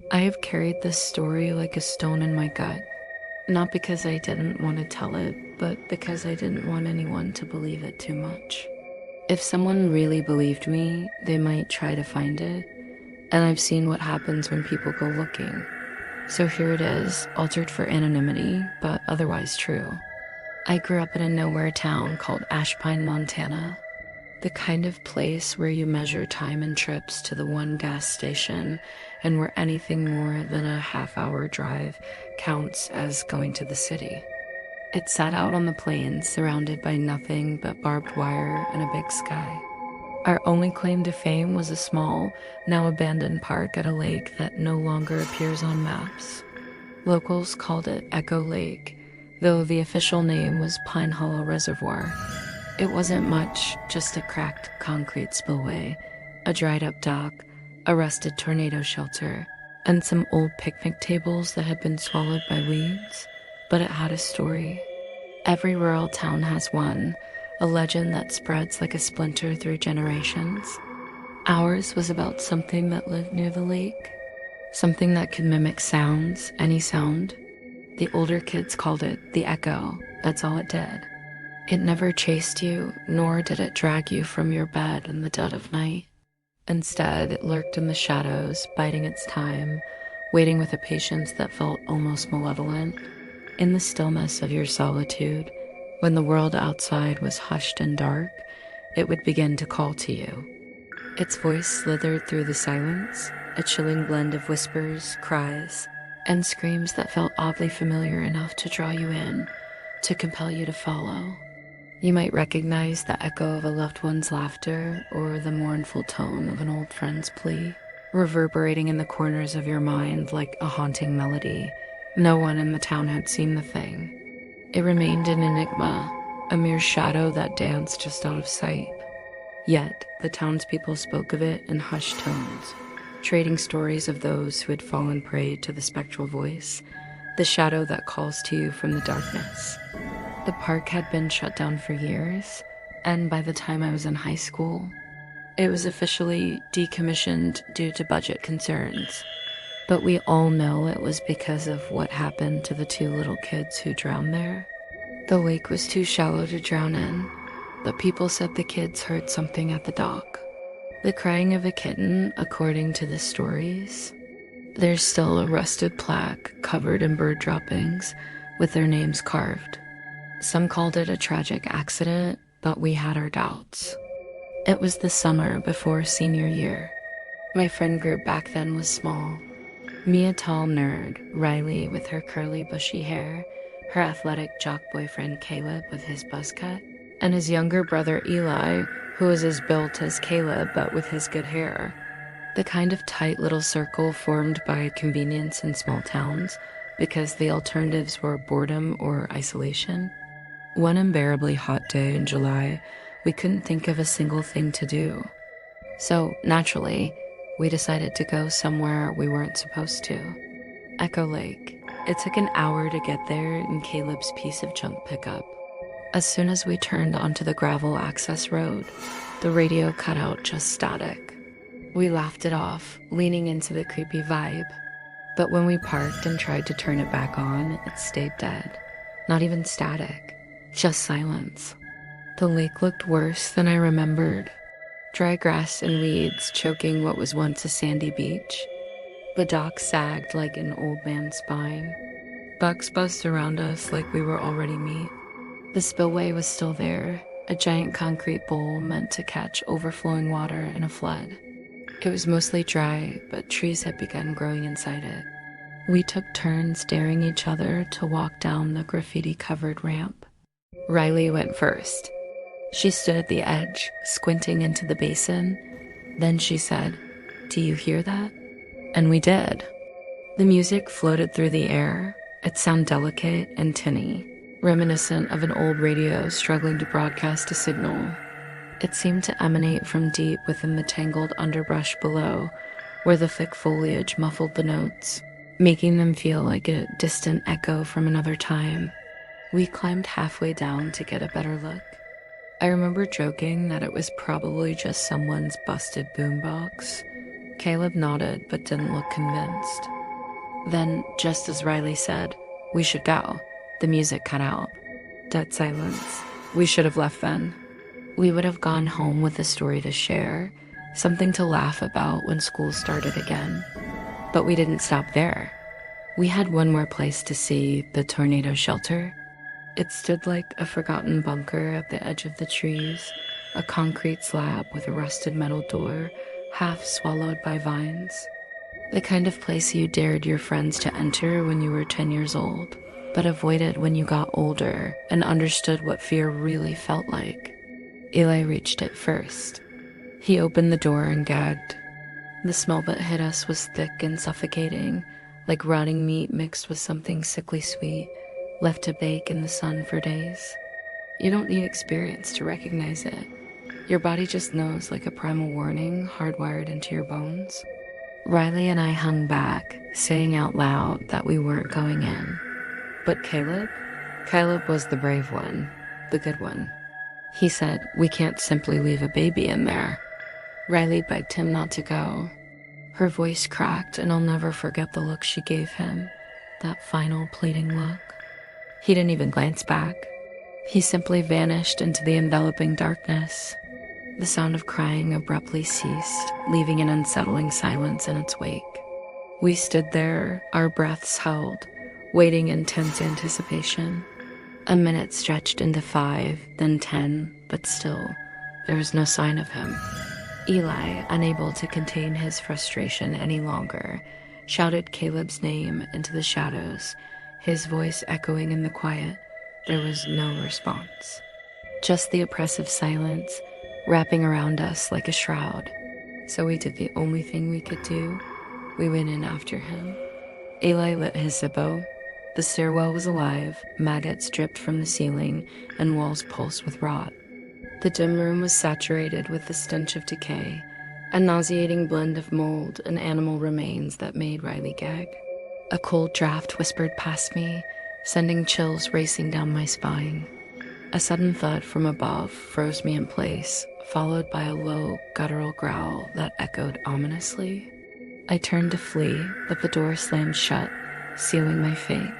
I have carried this story like a stone in my gut, not because I didn't want to tell it, but because I didn't want anyone to believe it too much. If someone really believed me, they might try to find it, and I've seen what happens when people go looking. So here it is, altered for anonymity, but otherwise true. I grew up in a nowhere town called Ashpine, Montana. The kind of place where you measure time and trips to the one gas station, and where anything more than a half-hour drive counts as going to the city. It sat out on the plains, surrounded by nothing but barbed wire and a big sky. Our only claim to fame was a small, now abandoned park at a lake that no longer appears on maps. Locals called it Echo Lake, though the official name was Pine Hollow Reservoir. It wasn't much, just a cracked concrete spillway, a dried-up dock, a rusted tornado shelter, and some old picnic tables that had been swallowed by weeds. But it had a story. Every rural town has one, a legend that spreads like a splinter through generations. Ours was about something that lived near the lake, something that could mimic sounds, any sound. The older kids called it the echo. That's all it did. It never chased you, nor did it drag you from your bed in the dead of night. Instead, it lurked in the shadows, biding its time, waiting with a patience that felt almost malevolent. In the stillness of your solitude, when the world outside was hushed and dark, it would begin to call to you. Its voice slithered through the silence, a chilling blend of whispers, cries, and screams that felt oddly familiar enough to draw you in, to compel you to follow. You might recognize the echo of a loved one's laughter or the mournful tone of an old friend's plea, reverberating in the corners of your mind like a haunting melody. No one in the town had seen the thing. It remained an enigma, a mere shadow that danced just out of sight. Yet, the townspeople spoke of it in hushed tones, trading stories of those who had fallen prey to the spectral voice, the shadow that calls to you from the darkness. The park had been shut down for years, and by the time I was in high school, it was officially decommissioned due to budget concerns. But we all know it was because of what happened to the two little kids who drowned there. The lake was too shallow to drown in, but people said the kids heard something at the dock. The crying of a kitten, according to the stories. There's still a rusted plaque covered in bird droppings with their names carved. Some called it a tragic accident, but we had our doubts. It was the summer before senior year. My friend group back then was small. Me, a tall nerd, Riley with her curly bushy hair, her athletic jock boyfriend Caleb with his buzz cut, and his younger brother Eli, who was as built as Caleb but with his good hair. The kind of tight little circle formed by convenience in small towns because the alternatives were boredom or isolation. One unbearably hot day in July, we couldn't think of a single thing to do. So, naturally, we decided to go somewhere we weren't supposed to. Echo Lake. It took an hour to get there in Caleb's piece of junk pickup. As soon as we turned onto the gravel access road, the radio cut out just static. We laughed it off, leaning into the creepy vibe. But when we parked and tried to turn it back on, it stayed dead. Not even static, just silence. The lake looked worse than I remembered. Dry grass and weeds choking what was once a sandy beach. The dock sagged like an old man's spine. Bugs buzzed around us like we were already meat. The spillway was still there, a giant concrete bowl meant to catch overflowing water in a flood. It was mostly dry, but trees had begun growing inside it. We took turns daring each other to walk down the graffiti-covered ramp. Riley went first. She stood at the edge, squinting into the basin. Then she said, "Do you hear that?" And we did. The music floated through the air. It sounded delicate and tinny, reminiscent of an old radio struggling to broadcast a signal. It seemed to emanate from deep within the tangled underbrush below, where the thick foliage muffled the notes, making them feel like a distant echo from another time. We climbed halfway down to get a better look. I remember joking that it was probably just someone's busted boombox, Caleb nodded but didn't look convinced. Then, just as Riley said, "We should go," the music cut out. Dead silence. We should have left then. We would have gone home with a story to share, something to laugh about when school started again. But we didn't stop there. We had one more place to see, the tornado shelter. It stood like a forgotten bunker at the edge of the trees, a concrete slab with a rusted metal door, half swallowed by vines. The kind of place you dared your friends to enter when you were 10 years old, but avoided when you got older and understood what fear really felt like. Eli reached it first. He opened the door and gagged. The smell that hit us was thick and suffocating, like rotting meat mixed with something sickly sweet, left to bake in the sun for days. You don't need experience to recognize it. Your body just knows, like a primal warning hardwired into your bones. Riley and I hung back, saying out loud that we weren't going in. But Caleb? Caleb was the brave one, the good one. He said, "We can't simply leave a baby in there." Riley begged him not to go. Her voice cracked, and I'll never forget the look she gave him, that final pleading look. He didn't even glance back. He simply vanished into the enveloping darkness. The sound of crying abruptly ceased, leaving an unsettling silence in its wake. We stood there, our breaths held, waiting in tense anticipation. A minute stretched into 5, then 10, but still, there was no sign of him. Eli, unable to contain his frustration any longer, shouted Caleb's name into the shadows, his voice echoing in the quiet. There was no response. Just the oppressive silence, wrapping around us like a shroud. So we did the only thing we could do. We went in after him. Eli lit his Zippo. The stairwell was alive, maggots dripped from the ceiling, and walls pulsed with rot. The dim room was saturated with the stench of decay, a nauseating blend of mold and animal remains that made Riley gag. A cold draft whispered past me, sending chills racing down my spine. A sudden thud from above froze me in place, followed by a low, guttural growl that echoed ominously. I turned to flee, but the door slammed shut, sealing my fate.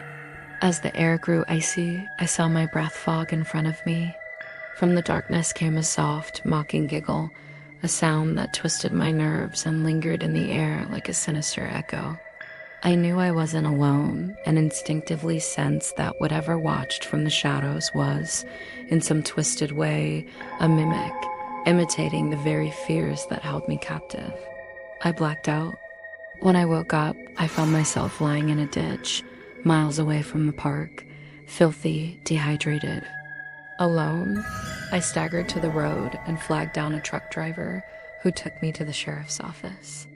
As the air grew icy, I saw my breath fog in front of me. From the darkness came a soft, mocking giggle, a sound that twisted my nerves and lingered in the air like a sinister echo. I knew I wasn't alone, and instinctively sensed that whatever watched from the shadows was, in some twisted way, a mimic, imitating the very fears that held me captive. I blacked out. When I woke up, I found myself lying in a ditch, miles away from the park, filthy, dehydrated. Alone, I staggered to the road and flagged down a truck driver who took me to the sheriff's office.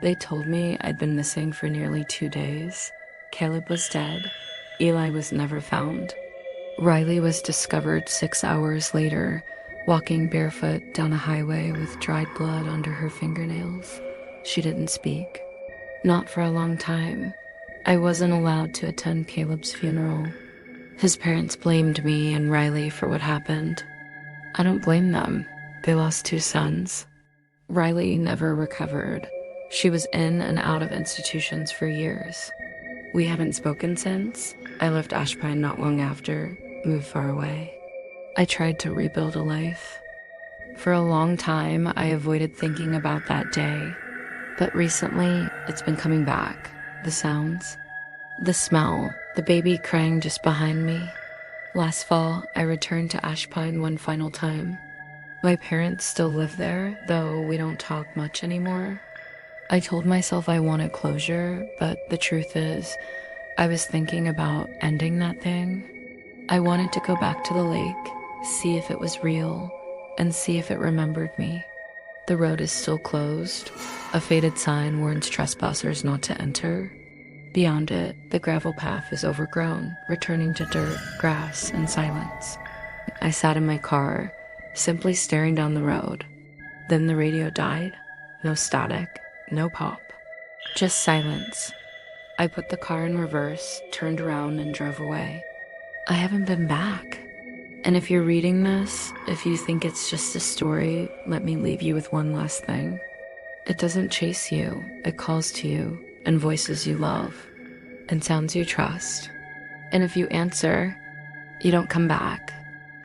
They told me I'd been missing for nearly 2 days. Caleb was dead. Eli was never found. Riley was discovered 6 hours later, walking barefoot down a highway with dried blood under her fingernails. She didn't speak. Not for a long time. I wasn't allowed to attend Caleb's funeral. His parents blamed me and Riley for what happened. I don't blame them. They lost 2 sons. Riley never recovered. She was in and out of institutions for years. We haven't spoken since. I left Ashpine not long after, moved far away. I tried to rebuild a life. For a long time, I avoided thinking about that day. But recently, it's been coming back. The sounds, the smell, the baby crying just behind me. Last fall, I returned to Ashpine one final time. My parents still live there, though we don't talk much anymore. I told myself I wanted closure, but the truth is, I was thinking about ending that thing. I wanted to go back to the lake, see if it was real, and see if it remembered me. The road is still closed. A faded sign warns trespassers not to enter. Beyond it, the gravel path is overgrown, returning to dirt, grass, and silence. I sat in my car, simply staring down the road. Then the radio died. No static, no pop. Just silence. I put the car in reverse, turned around, and drove away. I haven't been back. And if you're reading this, if you think it's just a story, let me leave you with one last thing. It doesn't chase you, it calls to you and voices you love and sounds you trust. And if you answer, you don't come back.